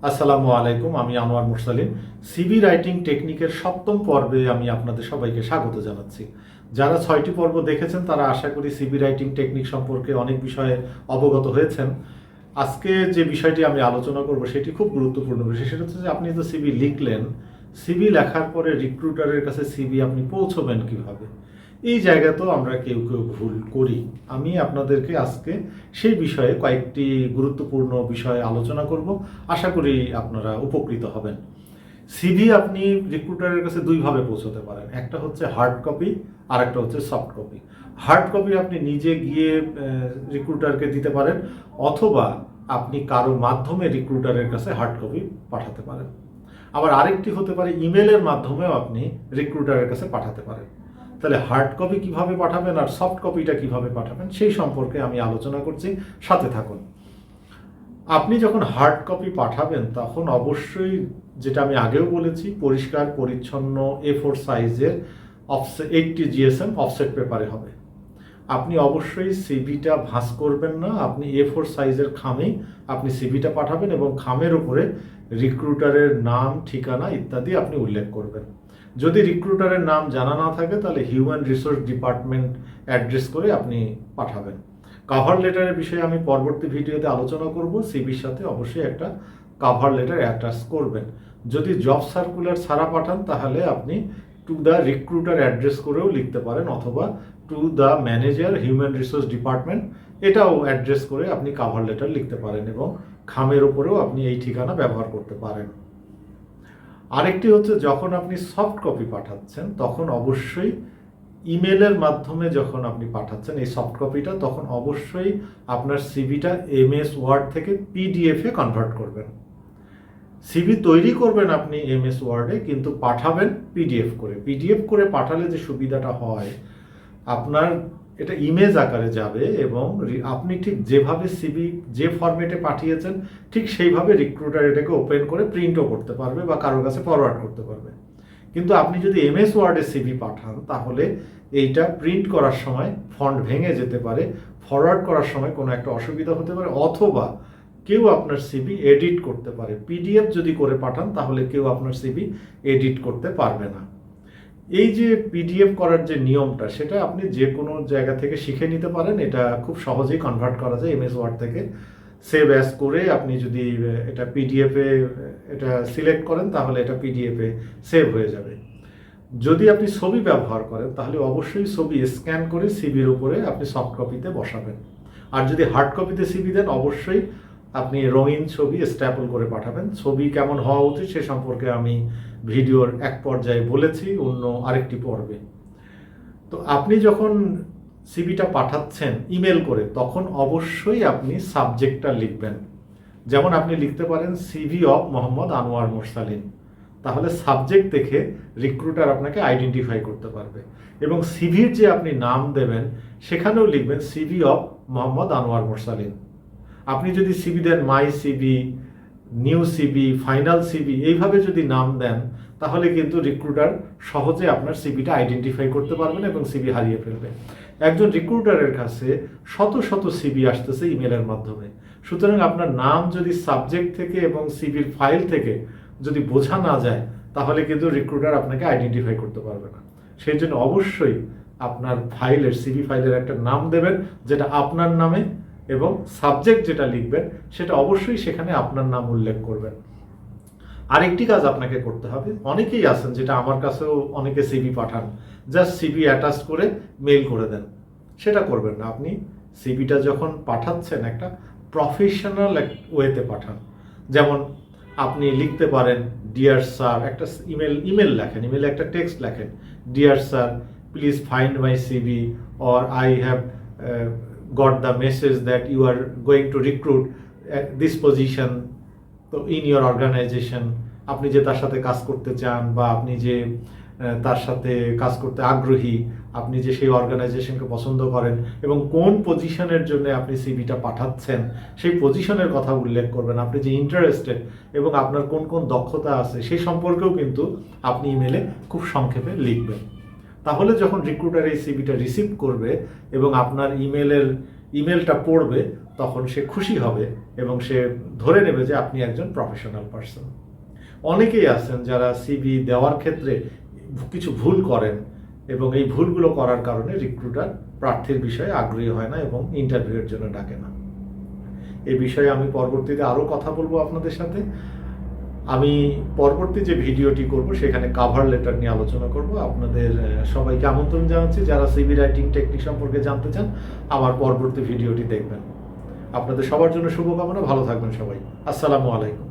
আসসালামু আলাইকুম, আমি আনোয়ার মুরসালিন। সিভি রাইটিং টেকনিকের সপ্তম পর্বে আমি আপনাদের সবাইকে স্বাগত জানাচ্ছি। যারা 6টি পর্ব দেখেছেন তারা আশা করি সিভি রাইটিং টেকনিক সম্পর্কে অনেক বিষয়ে অবগত হয়েছেন। আজকে যে বিষয়টি আমি আলোচনা করব সেটি খুব গুরুত্বপূর্ণ বিষয়। সেটা হচ্ছে যে আপনি তো সিভি লিখলেন, সিভি লেখার পরে রিক্রুটারের কাছে সিভি আপনি পৌঁছবেন কিভাবে? এই জায়গাতেও আমরা কেউ কেউ ভুল করি। আমি আপনাদেরকে আজকে সেই বিষয়ে কয়েকটি গুরুত্বপূর্ণ বিষয়ে আলোচনা করব। আশা করি আপনারা উপকৃত হবেন। সিভি আপনি রিক্রুটারের কাছে দুইভাবে পৌঁছতে পারেন, একটা হচ্ছে হার্ড কপি আর একটা হচ্ছে সফট কপি। হার্ড কপি আপনি নিজে গিয়ে রিক্রুটারকে দিতে পারেন, অথবা আপনি কারো মাধ্যমে রিক্রুটারের কাছে হার্ড কপি পাঠাতে পারেন। আবার আরেকটি হতে পারে ইমেলের মাধ্যমেও আপনি রিক্রুটারের কাছে পাঠাতে পারেন। তাহলে হার্ড কপি কিভাবে পাঠাবেন আর সফট কপিটা কিভাবে পাঠাবেন সেই সম্পর্কে আমি আলোচনা করছি, সাথে থাকুন। আপনি যখন হার্ড কপি পাঠাবেন তখন অবশ্যই, যেটা আমি আগেও বলেছি, পরিষ্কার পরিচ্ছন্ন A4 সাইজের 80 GSM অফসেট পেপারে হবে। আপনি অবশ্যই সিভিটা ভাঁজ করবেন না, আপনি A4 সাইজের খামেই আপনি সিভিটা পাঠাবেন এবং খামের উপরে রিক্রুটারের নাম, ঠিকানা ইত্যাদি আপনি উল্লেখ করবেন। যদি রিক্রুটারের নাম জানা না থাকে তাহলে হিউম্যান রিসোর্স ডিপার্টমেন্ট অ্যাড্রেস করে আপনি পাঠাবেন। কাভার লেটারের বিষয়ে আমি পরবর্তী ভিডিওতে আলোচনা করব। সিভির সাথে অবশ্যই একটা কাভার লেটার অ্যাটাচ করবেন। যদি জব সার্কুলার ছাড়া পাঠান তাহলে আপনি টু দ্য রিক্রুটার অ্যাড্রেস করেও লিখতে পারেন, অথবা to the manager human resource department এটাও অ্যাড্রেস করে আপনি কাভার লেটার লিখতে পারেন এবং খামের ওপরেও আপনি এই ঠিকানা ব্যবহার করতে পারেন। আরেকটি হচ্ছে, যখন আপনি সফট কপি পাঠাচ্ছেন তখন অবশ্যই ইমেলের মাধ্যমে যখন আপনি পাঠাচ্ছেন এই সফট কপিটা, তখন অবশ্যই আপনার সিভিটা MS ওয়ার্ড থেকে PDF-এ কনভার্ট করবেন। সিভি তৈরি করবেন আপনি MS ওয়ার্ডে, কিন্তু পাঠাবেন PDF করে। PDF করে পাঠালে যে সুবিধাটা হয়, আপনার এটা ইমেজ আকারে যাবে এবং আপনি ঠিক যেভাবে সিভি যে ফরম্যাটে পাঠিয়েছেন ঠিক সেইভাবে রিক্রুটার এটাকে ওপেন করে প্রিন্টও করতে পারবে বা কারোর কাছে ফরওয়ার্ড করতে পারবে। কিন্তু আপনি যদি MS ওয়ার্ডে সিভি পাঠান তাহলে এইটা প্রিন্ট করার সময় ফন্ট ভেঙে যেতে পারে, ফরওয়ার্ড করার সময় কোনো একটা অসুবিধা হতে পারে, অথবা কেউ আপনার সিভি এডিট করতে পারে। PDF যদি করে পাঠান তাহলে কেউ আপনার সিভি এডিট করতে পারবে না। এই যে PDF করার যে নিয়মটা, সেটা আপনি যে কোনো জায়গা থেকে শিখে নিতে পারেন। এটা খুব সহজেই কনভার্ট করা যায় MS ওয়ার্ড থেকে। সেভ অ্যাজ করে আপনি যদি এটা PDF-এ এটা সিলেক্ট করেন তাহলে এটা PDF-এ সেভ হয়ে যাবে। যদি আপনি ছবি ব্যবহার করেন তাহলে অবশ্যই ছবি স্ক্যান করে সিভির উপরে আপনি সফট কপিতে বসাবেন। আর যদি হার্ড কপিতে সিভি দেন অবশ্যই আপনি রঙিন ছবি স্ট্যাপল করে পাঠাবেন। ছবি কেমন হওয়া উচিত সে সম্পর্কে আমি ভিডিওর এক পর্যায়ে বলেছি অন্য আরেকটি পর্বে। তো আপনি যখন সিভিটা পাঠাচ্ছেন ইমেল করে তখন অবশ্যই আপনি সাবজেক্টটা লিখবেন। যেমন আপনি লিখতে পারেন সিভি অফ মোহাম্মদ আনোয়ার মুরসালিন। তাহলে সাবজেক্ট দেখে রিক্রুটার আপনাকে আইডেন্টিফাই করতে পারবে। এবং সিভির যে আপনি নাম দেবেন সেখানেও লিখবেন সিভি অফ মোহাম্মদ আনোয়ার মুরসালিন। আপনি যদি সিভি দেন my CV, new CV, final CV, এইভাবে যদি নাম দেন তাহলে কিন্তু রিক্রুটার সহজে আপনার সিভিটা আইডেন্টিফাই করতে পারবেন এবং সিভি হারিয়ে ফেলবে। একজন রিক্রুটারের কাছে শত শত সিভি আসতেছে ইমেলের মাধ্যমে। সুতরাং আপনার নাম যদি সাবজেক্ট থেকে এবং সিভির ফাইল থেকে যদি বোঝা না যায় তাহলে কিন্তু রিক্রুটার আপনাকে আইডেন্টিফাই করতে পারবে না। সেই জন্য অবশ্যই আপনার ফাইলের, সিভি ফাইলের একটা নাম দেবেন যেটা আপনার নামে, এবং সাবজেক্ট যেটা লিখবেন সেটা অবশ্যই সেখানে আপনার নাম উল্লেখ করবেন। আরেকটি কাজ আপনাকে করতে হবে, অনেকেই আছেন যেটা আমার কাছেও অনেকে সিভি পাঠান, জাস্ট সিভি অ্যাটাচ করে মেইল করে দেন। সেটা করবেন না। আপনি সিভিটা যখন পাঠাচ্ছেন একটা প্রফেশনাল ওয়েতে পাঠান। যেমন আপনি লিখতে পারেন ডিয়ার স্যার, একটা ইমেল লেখেন, ইমেলে একটা টেক্সট লেখেন, dear sir please find my CV, or I have got the message that you are going to recruit at this position তো in your organization। আপনি যে তার সাথে কাজ করতে চান বা আপনি যে তার সাথে কাজ করতে আগ্রহী, আপনি যে সেই অর্গানাইজেশনকে পছন্দ করেন এবং কোন পজিশনের জন্য আপনি সিভিটা পাঠাচ্ছেন সেই পজিশনের কথা উল্লেখ করবেন। আপনি যে ইন্টারেস্টেড এবং আপনার কোন কোন দক্ষতা আছে সেই সম্পর্কেও কিন্তু আপনি ইমেলে খুব সংক্ষেপে লিখবেন। তাহলে যখন রিক্রুটার এই সিভিটা রিসিভ করবে এবং আপনার ইমেলটা পড়বে তখন সে খুশি হবে এবং সে ধরে নেবে যে আপনি একজন প্রফেশনাল পার্সন। অনেকেই আছেন যারা সিভি দেওয়ার ক্ষেত্রে কিছু ভুল করেন এবং এই ভুলগুলো করার কারণে রিক্রুটার প্রার্থীর বিষয়ে আগ্রহী হয় না এবং ইন্টারভিউয়ের জন্য ডাকে না। এই বিষয়ে আমি পরবর্তীতে আরও কথা বলবো আপনাদের সাথে। আমি পরবর্তী যে ভিডিওটি করব সেখানে কাভার লেটার নিয়ে আলোচনা করব। আপনাদের সবাইকে আমন্ত্রণ জানাচ্ছি, যারা সিভি রাইটিং টেকনিক সম্পর্কে জানতে চান আমার পরবর্তী ভিডিওটি দেখবেন। আপনাদের সবার জন্য শুভকামনা, ভালো থাকবেন সবাই। আসসালামু আলাইকুম।